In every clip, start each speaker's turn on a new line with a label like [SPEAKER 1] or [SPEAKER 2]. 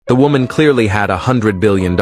[SPEAKER 1] The woman clearly had $100 billion,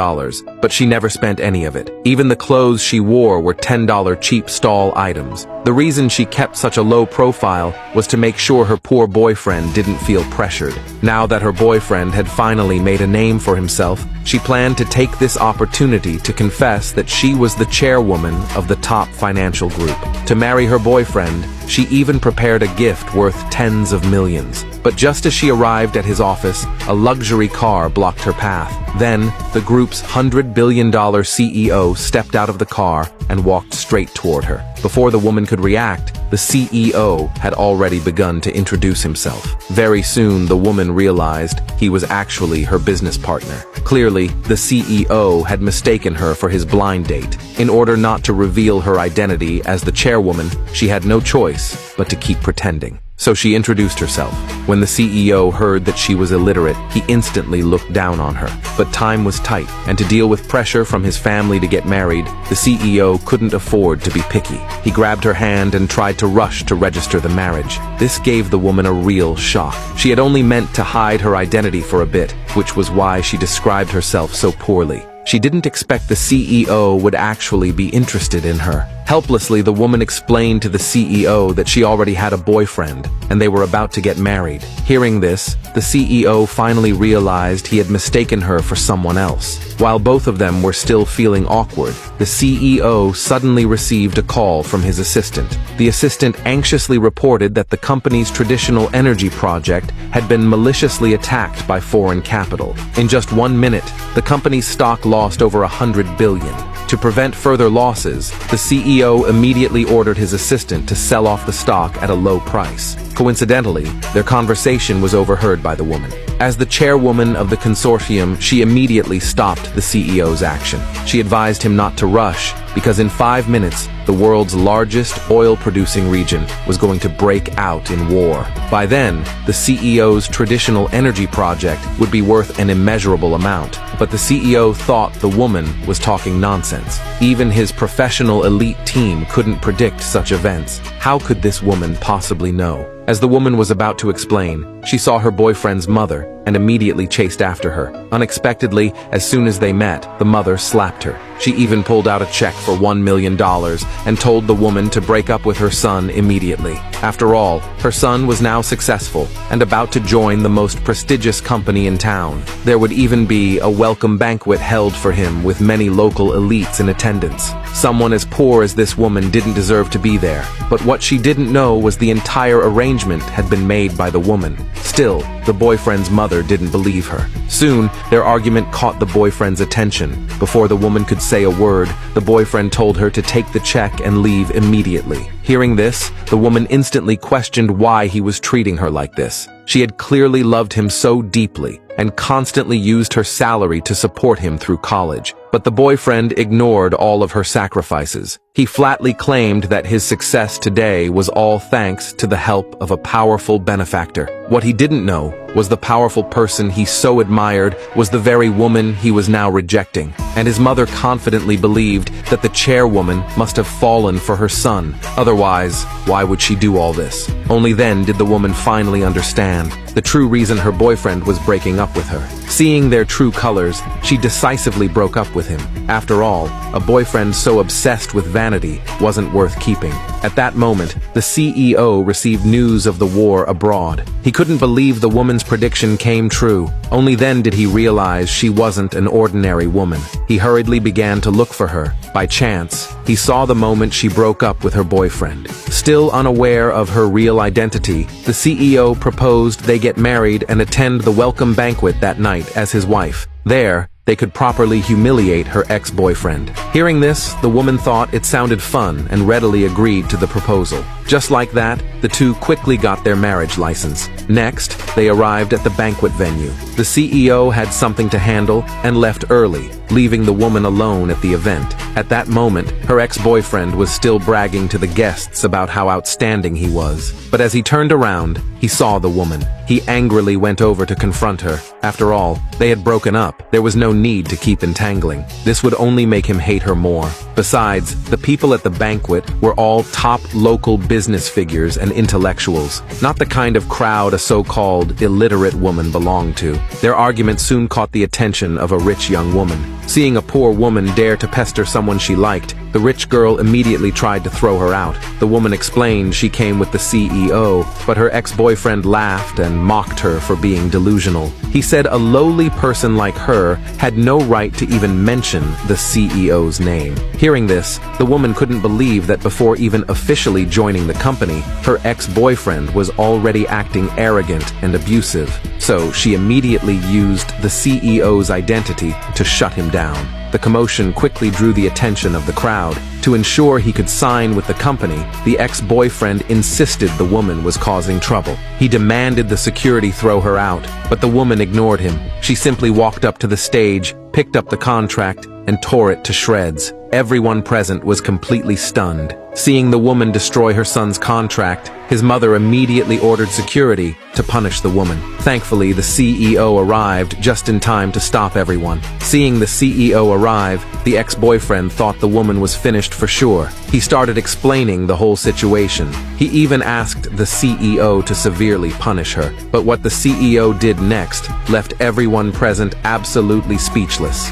[SPEAKER 1] but she never spent any of it. Even the clothes she wore were $10 cheap stall items. The reason she kept such a low profile was to make sure her poor boyfriend didn't feel pressured. Now that her boyfriend had finally made a name for himself, she planned to take this opportunity to confess that she was the chairwoman of the top financial group. To marry her boyfriend, she even prepared a gift worth tens of millions. But just as she arrived at his office, a luxury car blocked her path. Then, the group's $100 billion CEO stepped out of the car and walked straight toward her. Before the woman could react, the CEO had already begun to introduce himself. Very soon, the woman realized he was actually her business partner. Clearly, the CEO had mistaken her for his blind date. In order not to reveal her identity as the chairwoman, she had no choice but to keep pretending. So she introduced herself. When the CEO heard that she was illiterate, he instantly looked down on her. But time was tight, and to deal with pressure from his family to get married, the CEO couldn't afford to be picky. He grabbed her hand and tried to rush to register the marriage. This gave the woman a real shock. She had only meant to hide her identity for a bit, which was why she described herself so poorly. She didn't expect the CEO would actually be interested in her. Helplessly, the woman explained to the CEO that she already had a boyfriend, and they were about to get married. Hearing this, the CEO finally realized he had mistaken her for someone else. While both of them were still feeling awkward, the CEO suddenly received a call from his assistant. The assistant anxiously reported that the company's traditional energy project had been maliciously attacked by foreign capital. In just 1 minute, the company's stock lost over $100 billion. To prevent further losses, the CEO immediately ordered his assistant to sell off the stock at a low price. Coincidentally, their conversation was overheard by the woman. As the chairwoman of the consortium, she immediately stopped the CEO's action. She advised him not to rush, because in 5 minutes, the world's largest oil-producing region was going to break out in war. By then, the CEO's traditional energy project would be worth an immeasurable amount, but the CEO thought the woman was talking nonsense. Even his professional elite team couldn't predict such events. How could this woman possibly know? As the woman was about to explain, she saw her boyfriend's mother and immediately chased after her. Unexpectedly, as soon as they met, the mother slapped her. She even pulled out a check for $1 million and told the woman to break up with her son immediately. After all, her son was now successful and about to join the most prestigious company in town. There would even be a welcome banquet held for him with many local elites in attendance. Someone as poor as this woman didn't deserve to be there, but what she didn't know was the entire arrangement had been made by the woman. Still, the boyfriend's mother didn't believe her. Soon, their argument caught the boyfriend's attention. Before the woman could say a word, the boyfriend told her to take the check and leave immediately. Hearing this, the woman instantly questioned why he was treating her like this. She had clearly loved him so deeply and constantly used her salary to support him through college. But the boyfriend ignored all of her sacrifices. He flatly claimed that his success today was all thanks to the help of a powerful benefactor. What he didn't know was the powerful person he so admired was the very woman he was now rejecting. And his mother confidently believed that the chairwoman must have fallen for her son. Otherwise, why would she do all this? Only then did the woman finally understand the true reason her boyfriend was breaking up with her. Seeing their true colors, she decisively broke up with him. After all, a boyfriend so obsessed with vanity wasn't worth keeping. At that moment, the CEO received news of the war abroad. He couldn't believe the woman's prediction came true. Only then did he realize she wasn't an ordinary woman. He hurriedly began to look for her. By chance, he saw the moment she broke up with her boyfriend. Still unaware of her real identity, the CEO proposed they get married and attend the welcome banquet that night as his wife. There, they could properly humiliate her ex-boyfriend. Hearing this, the woman thought it sounded fun and readily agreed to the proposal. Just like that, the two quickly got their marriage license. Next, they arrived at the banquet venue. The CEO had something to handle and left early, leaving the woman alone at the event. At that moment, her ex-boyfriend was still bragging to the guests about how outstanding he was. But as he turned around, he saw the woman. He angrily went over to confront her. After all, they had broken up. There was no need to keep entangling. This would only make him hate her more. Besides, the people at the banquet were all top local business figures and intellectuals, not the kind of crowd a so-called illiterate woman belonged to. Their argument soon caught the attention of a rich young woman. Seeing a poor woman dare to pester someone she liked, the rich girl immediately tried to throw her out. The woman explained she came with the CEO, but her ex-boyfriend laughed and mocked her for being delusional. He said a lowly person like her had no right to even mention the CEO's name. Hearing this, the woman couldn't believe that before even officially joining the company, her ex-boyfriend was already acting arrogant and abusive. So she immediately used the CEO's identity to shut him down. The commotion quickly drew the attention of the crowd. To ensure he could sign with the company, the ex-boyfriend insisted the woman was causing trouble. He demanded the security throw her out, but the woman ignored him. She simply walked up to the stage, picked up the contract, and tore it to shreds. Everyone present was completely stunned. Seeing the woman destroy her son's contract, his mother immediately ordered security to punish the woman. Thankfully, the CEO arrived just in time to stop everyone. Seeing the CEO arrive, the ex-boyfriend thought the woman was finished for sure. He started explaining the whole situation. He even asked the CEO to severely punish her. But what the CEO did next left everyone present absolutely speechless.